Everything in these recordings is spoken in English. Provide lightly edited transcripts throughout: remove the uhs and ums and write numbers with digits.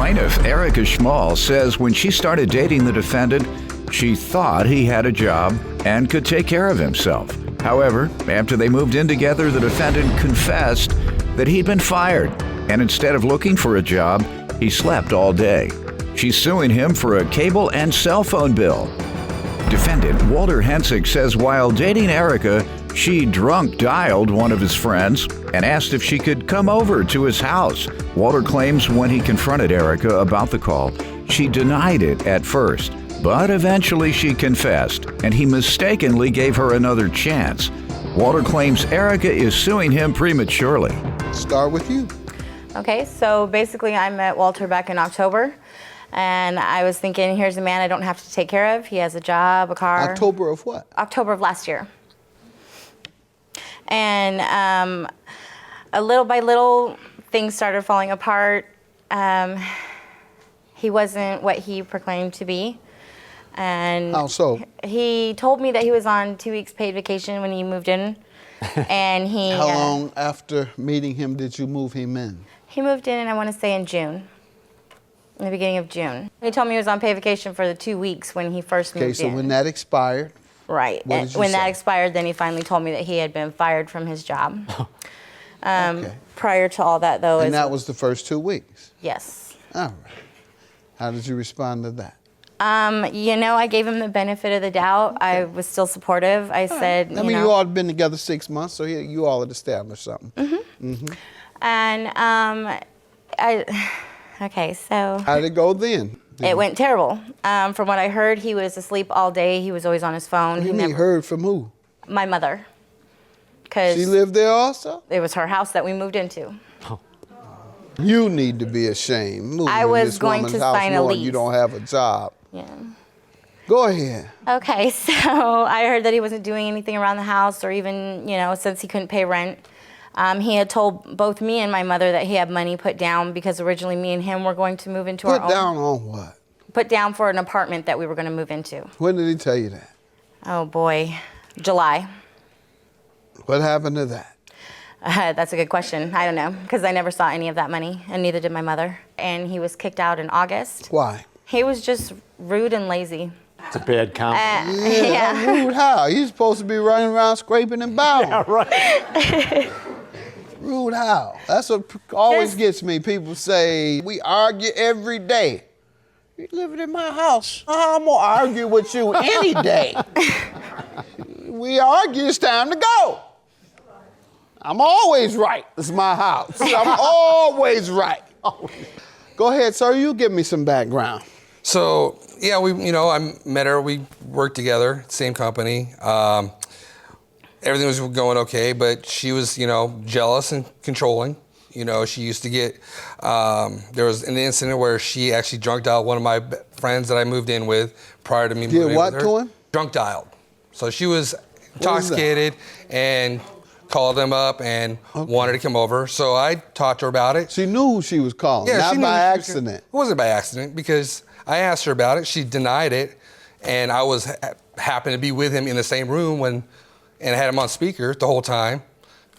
Plaintiff Erica Schmall says when she started dating the defendant, she thought he had a job and could take care of himself. However, after they moved in together, the defendant confessed that he'd been fired, and instead of looking for a job, he slept all day. She's suing him for a cable and cell phone bill. Defendant Walter Hensick says while dating Erica, she drunk dialed one of his friends and asked if she could come over to his house. Walter claims when he confronted Erica about the call, she denied it at first, but eventually she confessed, and he mistakenly gave her another chance. Walter claims Erica is suing him prematurely. Start with you. Okay, so basically I met Walter back in October, and I was thinking, here's a man I don't have to take care of. He has a job, a car. October of what? October of last year. And a little by little, things started falling apart. He wasn't what he proclaimed to be. And how so? He told me that he was on 2 weeks paid vacation when he moved in. And he How long after meeting him did you move him in? He moved in, I want to say in June. In the beginning of June. He told me he was on paid vacation for the 2 weeks when he first moved in. Okay, so when that expired, right. What did you when say? that expired, then he finally told me that he had been fired from his job. Okay. Prior to all that, though, And that was the first 2 weeks? Yes. All right. How did you respond to that? You know, I gave him the benefit of the doubt. Okay. I was still supportive. I said, I mean, you all had been together 6 months, so you all had established something. Mm-hmm. Mm-hmm. And okay, so. How did it go then? It went terrible. From what I heard, he was asleep all day. He was always on his phone. You mean heard from who? My mother. 'Cause she lived there also? It was her house that we moved into. You need to be ashamed. Moving I in was this going woman's to house sign a knowing lease. You don't have a job. Yeah. Go ahead. Okay, so I heard that he wasn't doing anything around the house, or even, you know, since he couldn't pay rent. He had told both me and my mother that he had money put down because originally me and him were going to move into our own. Put down on what? Put down for an apartment that we were going to move into. When did he tell you that? Oh boy, July. What happened to that? That's a good question. I don't know, because I never saw any of that money, and neither did my mother. And he was kicked out in August. Why? He was just rude and lazy. It's a bad comment. Yeah. Rude how? He's supposed to be running around scraping and bowing. Yeah, right. Rude how? That's what always gets me. People say, we argue every day. You're living in my house. I'm going to argue with you any day. We argue, it's time to go. I'm always right. It's my house. I'm always right. Go ahead, sir. You give me some background. So, yeah, I met her. We worked together, same company. Everything was going okay, but she was, jealous and controlling. She used to get, there was an incident where she actually drunk dialed one of my friends that I moved in with prior to me moving in with her. Did what to him? Drunk dialed. So she was intoxicated and called him up and wanted to come over. So I talked to her about it. She knew who she was calling, yeah, not she by knew accident. It wasn't by accident because I asked her about it. She denied it, and I was happened to be with him in the same room and I had him on speaker the whole time,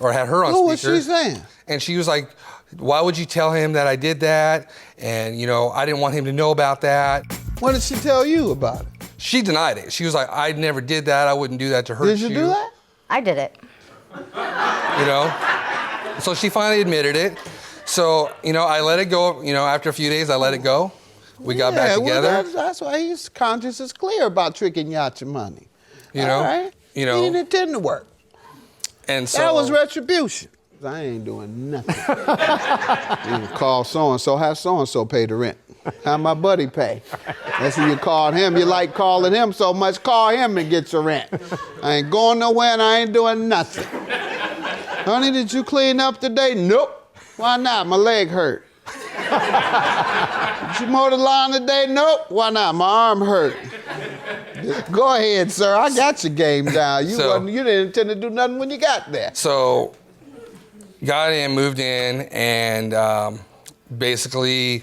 or had her on speaker. What was she saying? And she was like, why would you tell him that I did that? And, I didn't want him to know about that. What did she tell you about it? She denied it. She was like, I never did that. I wouldn't do that to hurt you. Did you do that? I did it. So she finally admitted it. So, I let it go. After a few days, I let it go. We got back together. Well, that's why his conscience is clear about tricking you out your money. You know? All right? He didn't intend to work. And so that was retribution. I ain't doing nothing. You call so-and-so, have so-and-so pay the rent. Have my buddy pay. That's who you called him. You like calling him so much, call him and get your rent. I ain't going nowhere and I ain't doing nothing. Honey, did you clean up today? Nope. Why not? My leg hurt. Did you mow the lawn today? Nope. Why not? My arm hurt. Go ahead, sir. I got your game down. You didn't intend to do nothing when you got there. So, got in, moved in, and basically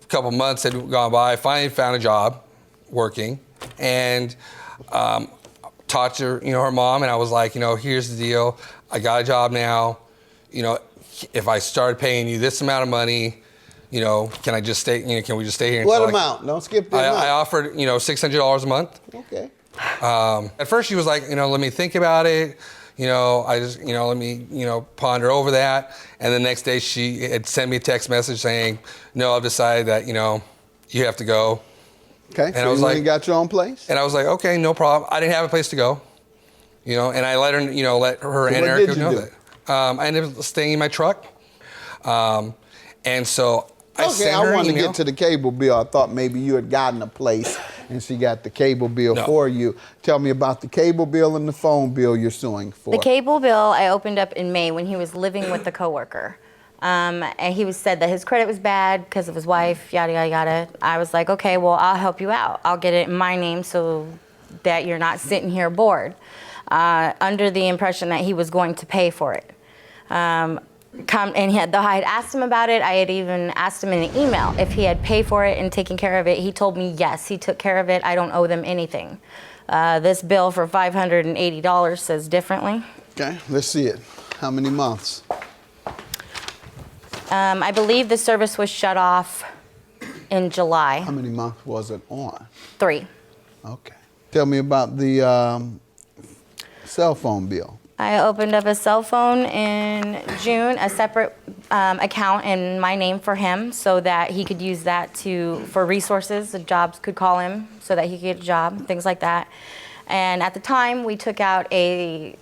a couple months had gone by. I finally found a job working, and talked to her mom, and I was like, here's the deal. I got a job now. If I started paying you this amount of money, can I just stay? Can we just stay here? What until amount? Don't skip the amount. I offered, $600 a month. Okay. At first she was like, let me think about it. Let me, ponder over that. And the next day she had sent me a text message saying, no, I've decided that, you have to go. Okay. And so I was you like, ain't got your own place? and I was like, okay, no problem. I didn't have a place to go, and I let her, let her and what Erica did you know do? that. I ended up staying in my truck. And so I Okay, sent I her an wanted to email. get to the cable bill. I thought maybe you had gotten a place and she got the cable bill No. for you. Tell me about the cable bill and the phone bill you're suing for. The cable bill I opened up in May when he was living with the coworker. And he said that his credit was bad because of his wife, yada, yada, yada. I was like, okay, well, I'll help you out. I'll get it in my name so that you're not sitting here bored, under the impression that he was going to pay for it. Though I had asked him about it, I had even asked him in an email if he had paid for it and taken care of it. He told me, yes, he took care of it. I don't owe them anything. This bill for $580 says differently. Okay, let's see it. How many months? I believe the service was shut off in July. How many months was it on? 3. Okay. Tell me about the cell phone bill. I opened up a cell phone in June, a separate account in my name for him so that he could use that for resources. The jobs could call him so that he could get a job, things like that. And at the time, we took out a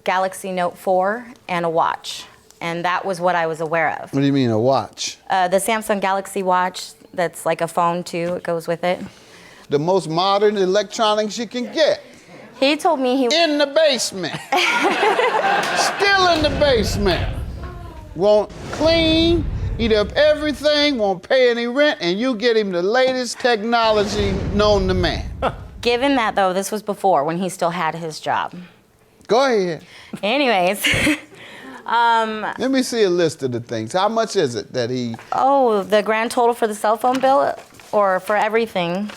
Galaxy Note 4 and a watch. And that was what I was aware of. What do you mean, a watch? The Samsung Galaxy watch, that's like a phone too, it goes with it. The most modern electronics you can get. He told me he In the basement. Still in the basement. Won't clean, eat up everything, won't pay any rent, and you get him the latest technology known to man. Given that though, this was before when he still had his job. Go ahead. Anyways, Let me see a list of the things. How much is it that he... the grand total for the cell phone bill or for everything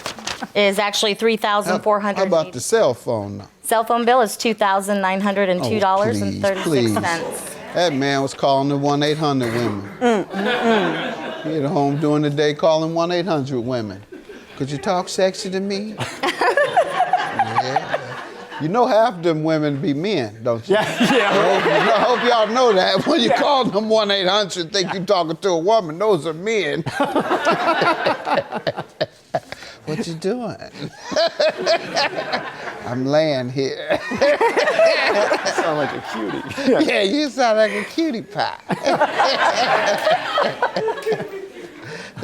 is actually $3,400. How about the cell phone? Cell phone bill is $2,902.36. Oh, please. That man was calling the 1-800 women. He at home during the day calling 1-800 women. Could you talk sexy to me? Yeah. You know half them women be men, don't you? Yeah. I hope y'all know that. When you call them 1-800, think you're talking to a woman, those are men. What you doing? I'm laying here. Sound like a cutie. Yeah, you sound like a cutie pie.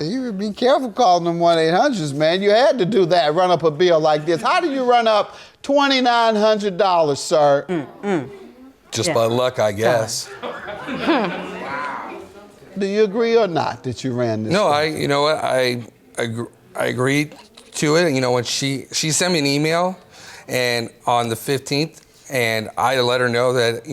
You would be careful calling them 1-800s, man. You had to do that, run up a bill like this. How do you run up $2,900, sir? Just by luck, I guess. Do you agree or not that you ran this? No, thing? you know what? I agreed to it. When she sent me an email, and on the 15th, and I let her know that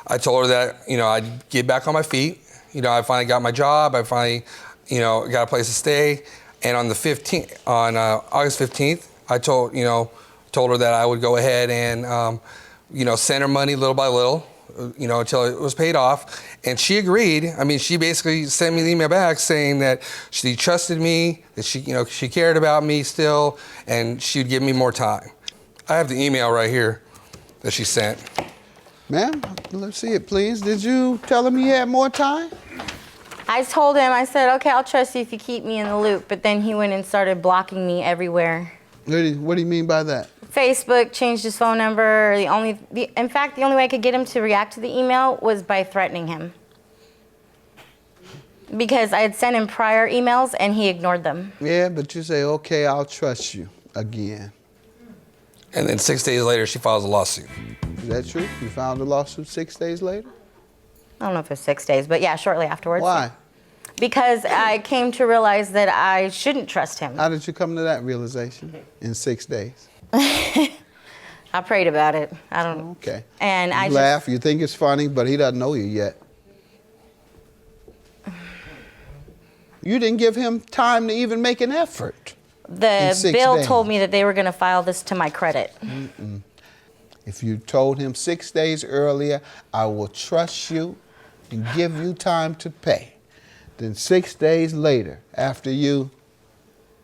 I told her that I'd get back on my feet. I finally got my job. I finally got a place to stay. And on the 15th, on August 15th, I told her that I would go ahead and send her money little by little. Until it was paid off. And she agreed. I mean, she basically sent me the email back saying that she trusted me, that she cared about me still, and she'd give me more time. I have the email right here that she sent. Ma'am, let's see it, please. Did you tell him you had more time? I told him, I said, okay, I'll trust you if you keep me in the loop. But then he went and started blocking me everywhere. What do you mean by that? Facebook, changed his phone number. In fact, the only way I could get him to react to the email was by threatening him. Because I had sent him prior emails and he ignored them. Yeah, but you say, okay, I'll trust you again. And then 6 days later, she files a lawsuit. Is that true? You filed a lawsuit 6 days later? I don't know if it was 6 days, but yeah, shortly afterwards. Why? Because I came to realize that I shouldn't trust him. How did you come to that realization in 6 days? I prayed about it. I don't know. Okay. And I you laugh, you think it's funny, but he doesn't know you yet. You didn't give him time to even make an effort. The 6 bill days. told me that they were going to file this to my credit. If you told him 6 days earlier, I will trust you and give you time to pay. Then 6 days later, after you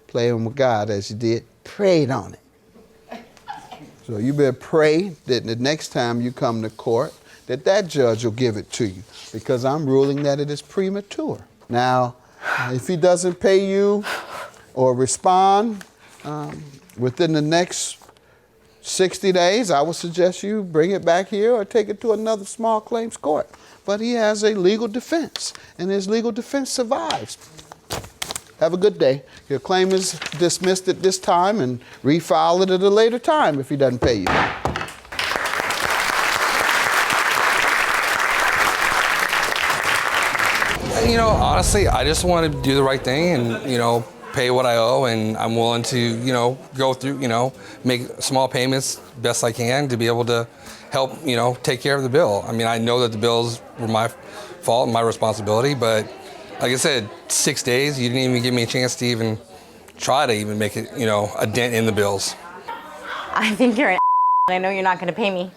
playing with God as you did, prayed on it. So you better pray that the next time you come to court, that judge will give it to you, because I'm ruling that it is premature. Now, if he doesn't pay you or respond within the next 60 days, I would suggest you bring it back here or take it to another small claims court. But he has a legal defense, and his legal defense survives. Have a good day. Your claim is dismissed at this time, and refile it at a later time if he doesn't pay you. You know, honestly, I just want to do the right thing and, you know, pay what I owe, and I'm willing to, you know, go through, you know, make small payments best I can to be able to help, you know, take care of the bill. I mean, I know that the bills were my fault and my responsibility, but like I said, 6 days, you didn't even give me a chance to even try to even make it, you know, a dent in the bills. I think you're an I know you're not going to pay me.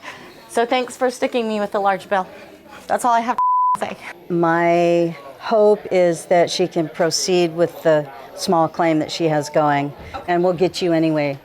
So thanks for sticking me with the large bill. That's all I have to say. My hope is that she can proceed with the small claim that she has going, and we'll get you anyway